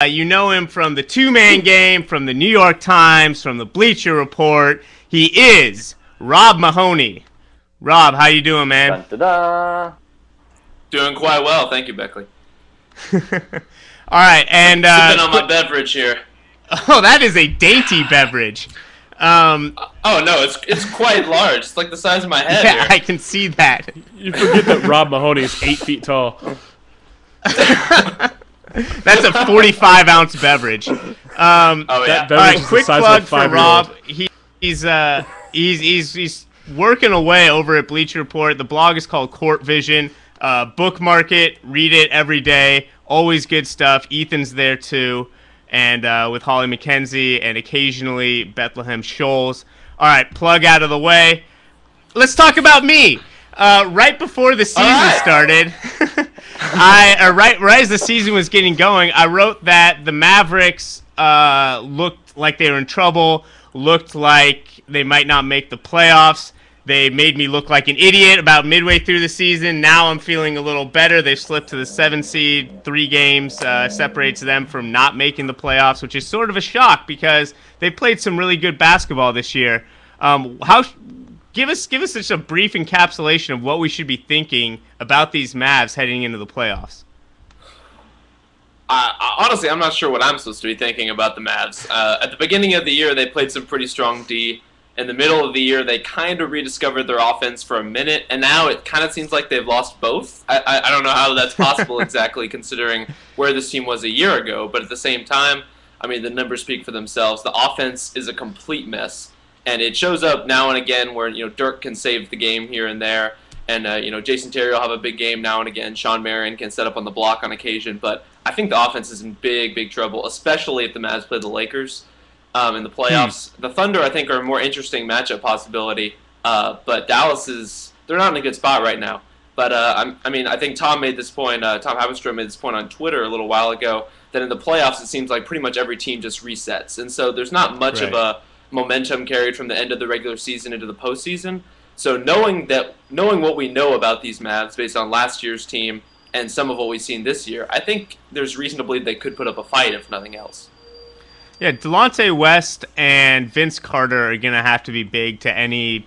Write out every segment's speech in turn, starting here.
You know him from the two-man game, from the New York Times, from the Bleacher Report. He is Rob Mahoney. Rob, how you doing, man? Dun, da, da. Doing quite well, thank you, Beckley. All right, and sipping on my beverage here. Oh, that is a dainty beverage. Oh no, it's quite large. It's like the size of my head. Yeah, here. I can see that. You forget that Rob Mahoney is 8 feet tall. That's a 45-ounce beverage. Oh yeah. That All beverage right, is the quick size plug of a for 5-year-old. Rob. He's working away over at Bleacher Report. The blog is called Court Vision. Bookmark it, read it every day. Always good stuff. Ethan's there too, and with Holly McKenzie and occasionally Bethlehem Scholes. All right, plug out of the way. Let's talk about me. Right before the season started, right as the season was getting going, I wrote that the Mavericks looked like they were in trouble, looked like they might not make the playoffs. They made me look like an idiot about midway through the season. Now I'm feeling a little better. They've slipped to the 7 seed. 3 games separates them from not making the playoffs, which is sort of a shock because they played some really good basketball this year. Give us just a brief encapsulation of what we should be thinking about these Mavs heading into the playoffs. Honestly, I'm not sure what I'm supposed to be thinking about the Mavs. At the beginning of the year, they played some pretty strong D. In the middle of the year, they kind of rediscovered their offense for a minute, and now it kind of seems like they've lost both. I don't know how that's possible exactly, considering where this team was a year ago, but at the same time, I mean, the numbers speak for themselves. The offense is a complete mess, and it shows up now and again where, Dirk can save the game here and there, and, Jason Terry will have a big game now and again. Sean Marion can set up on the block on occasion, but I think the offense is in big, big trouble, especially if the Mavs play the Lakers. In the playoffs. The Thunder, I think, are a more interesting matchup possibility, but Dallas they're not in a good spot right now. But, I think Tom made this point, Tom Havenstrom made this point on Twitter a little while ago, that in the playoffs it seems like pretty much every team just resets. And so there's not much of a momentum carried from the end of the regular season into the postseason. So knowing what we know about these Mavs based on last year's team and some of what we've seen this year, I think there's reason to believe they could put up a fight, if nothing else. Yeah, Delonte West and Vince Carter are gonna have to be big to any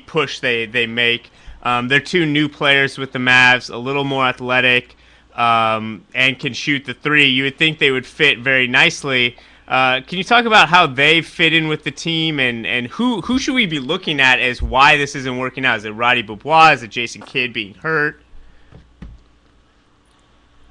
push they make. They're 2 new players with the Mavs, a little more athletic, and can shoot the 3. You would think they would fit very nicely. Can you talk about how they fit in with the team and who should we be looking at as why this isn't working out? Is it Roddy Beaubois? Is it Jason Kidd being hurt?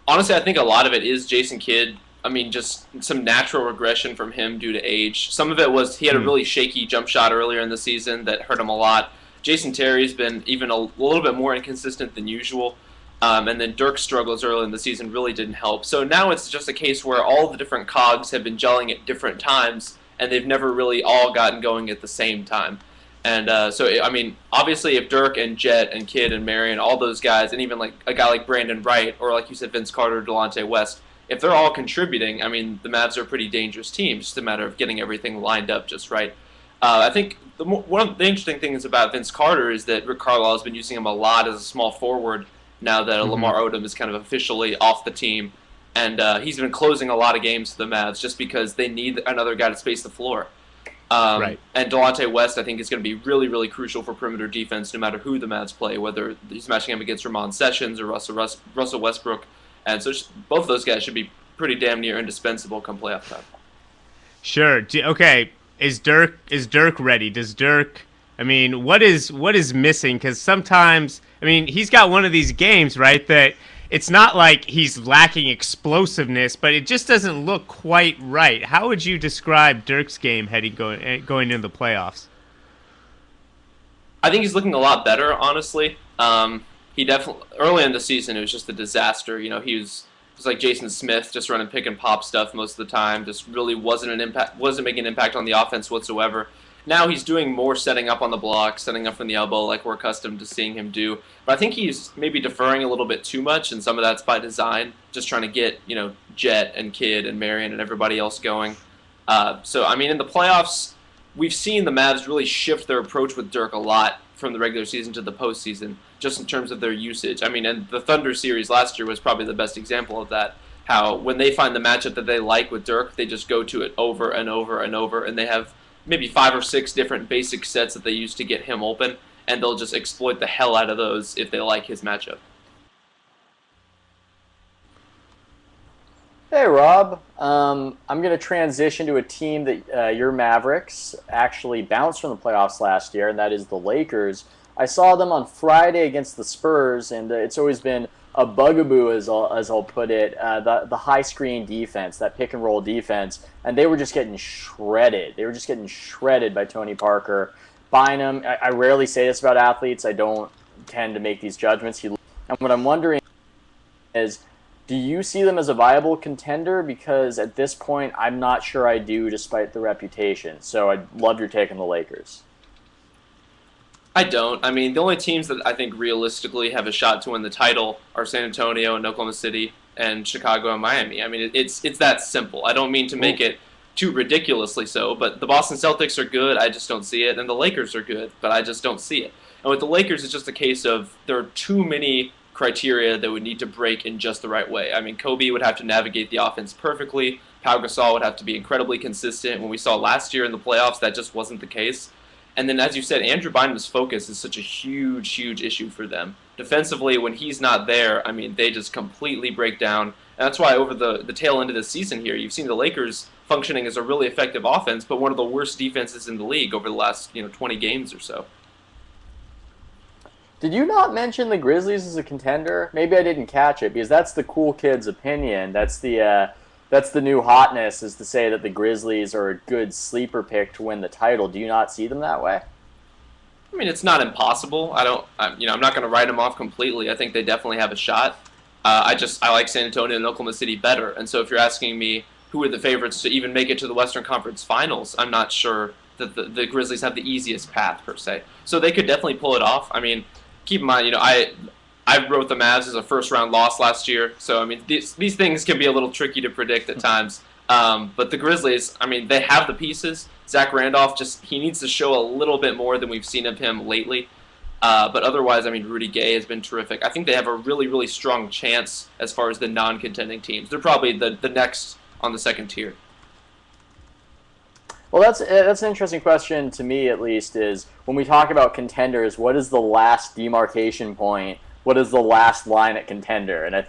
Honestly, I think a lot of it is Jason Kidd. I mean, just some natural regression from him due to age. Some of it was he had a really shaky jump shot earlier in the season that hurt him a lot. Jason Terry's been even a little bit more inconsistent than usual. And then Dirk's struggles early in the season really didn't help. So now it's just a case where all the different cogs have been gelling at different times, and they've never really all gotten going at the same time. And obviously if Dirk and Jet and Kidd and Marion, all those guys, and even like a guy like Brandon Wright, or like you said, Vince Carter, Delonte West, if they're all contributing, I mean, the Mavs are a pretty dangerous team. It's just a matter of getting everything lined up just right. I think one of the interesting things about Vince Carter is that Rick Carlisle has been using him a lot as a small forward now that Lamar Odom is kind of officially off the team. And he's been closing a lot of games for the Mavs just because they need another guy to space the floor. And Delonte West, I think, is going to be really, really crucial for perimeter defense no matter who the Mavs play, whether he's matching him against Ramon Sessions or Russell Westbrook. And so both of those guys should be pretty damn near indispensable come playoff time. Sure. Okay. Is Dirk ready? Does Dirk? I mean, what is missing? Because sometimes, I mean, he's got one of these games, right? That it's not like he's lacking explosiveness, but it just doesn't look quite right. How would you describe Dirk's game going into the playoffs? I think he's looking a lot better, honestly. He definitely early in the season it was just a disaster. He was like Jason Smith, just running pick and pop stuff most of the time. Just really wasn't making an impact on the offense whatsoever. Now he's doing more setting up on the block, setting up from the elbow, like we're accustomed to seeing him do. But I think he's maybe deferring a little bit too much, and some of that's by design, just trying to get Jet and Kidd and Marion and everybody else going. So I mean, in the playoffs, we've seen the Mavs really shift their approach with Dirk a lot from the regular season to the postseason, just in terms of their usage. I mean, and the Thunder series last year was probably the best example of that. how when they find the matchup that they like with Dirk, they just go to it over and over and over, and they have maybe 5 or 6 different basic sets that they use to get him open, and they'll just exploit the hell out of those if they like his matchup. Hey, Rob. I'm going to transition to a team that your Mavericks actually bounced from the playoffs last year, and that is the Lakers. I saw them on Friday against the Spurs, and it's always been a bugaboo, as I'll put it, the high screen defense, that pick and roll defense, and they were just getting shredded. They were just getting shredded by Tony Parker. Bynum, I rarely say this about athletes. I don't tend to make these judgments. And what I'm wondering is, do you see them as a viable contender? Because at this point, I'm not sure I do, despite the reputation. So I'd love your take on the Lakers. I don't. I mean, the only teams that I think realistically have a shot to win the title are San Antonio and Oklahoma City and Chicago and Miami. I mean, it's that simple. I don't mean to make it too ridiculously so, but the Boston Celtics are good. I just don't see it. And the Lakers are good, but I just don't see it. And with the Lakers, it's just a case of there are too many criteria that would need to break in just the right way. I mean, Kobe would have to navigate the offense perfectly. Pau Gasol would have to be incredibly consistent. When we saw last year in the playoffs, that just wasn't the case. And then, as you said, Andrew Bynum's focus is such a huge, huge issue for them. Defensively, when he's not there, I mean, they just completely break down. And that's why over the tail end of the season here, you've seen the Lakers functioning as a really effective offense, but one of the worst defenses in the league over the last 20 games or so. Did you not mention the Grizzlies as a contender? Maybe I didn't catch it, because that's the cool kid's opinion. That's the new hotness, is to say that the Grizzlies are a good sleeper pick to win the title. Do you not see them that way? I mean, it's not impossible. I'm not going to write them off completely. I think they definitely have a shot. I like San Antonio and Oklahoma City better. And so if you're asking me who are the favorites to even make it to the Western Conference Finals, I'm not sure that the Grizzlies have the easiest path, per se. So they could definitely pull it off. I mean, keep in mind, I wrote the Mavs as a first-round loss last year. So, I mean, these things can be a little tricky to predict at times. But the Grizzlies, I mean, they have the pieces. Zach Randolph, he needs to show a little bit more than we've seen of him lately. But otherwise, I mean, Rudy Gay has been terrific. I think they have a really, really strong chance as far as the non-contending teams. They're probably the next on the second tier. Well, that's an interesting question to me, at least, is when we talk about contenders, what is the last demarcation point? What is the last line at contender? And I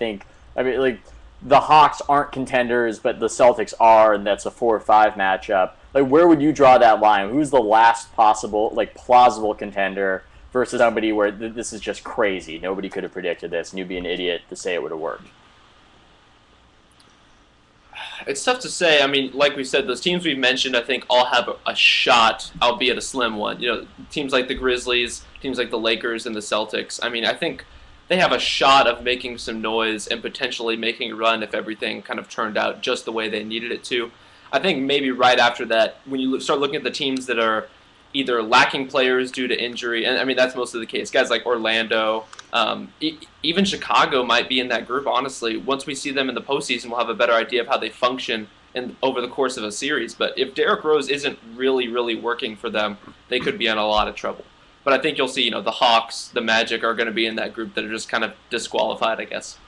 mean, like, the Hawks aren't contenders, but the Celtics are, and that's a 4-5 matchup. Like, where would you draw that line? Who's the last possible, plausible contender versus somebody where this is just crazy? Nobody could have predicted this, and you'd be an idiot to say it would have worked. It's tough to say. I mean, like we said, those teams we've mentioned, I think, all have a shot, albeit a slim one. Teams like the Grizzlies, teams like the Lakers and the Celtics. I mean, I think they have a shot of making some noise and potentially making a run if everything kind of turned out just the way they needed it to. I think maybe right after that, when you start looking at the teams that are either lacking players due to injury, and I mean, that's mostly the case. Guys like Orlando, even Chicago might be in that group, honestly. Once we see them in the postseason, we'll have a better idea of how they function over the course of a series. But if Derrick Rose isn't really, really working for them, they could be in a lot of trouble. But I think you'll see, the Hawks, the Magic are going to be in that group that are just kind of disqualified, I guess.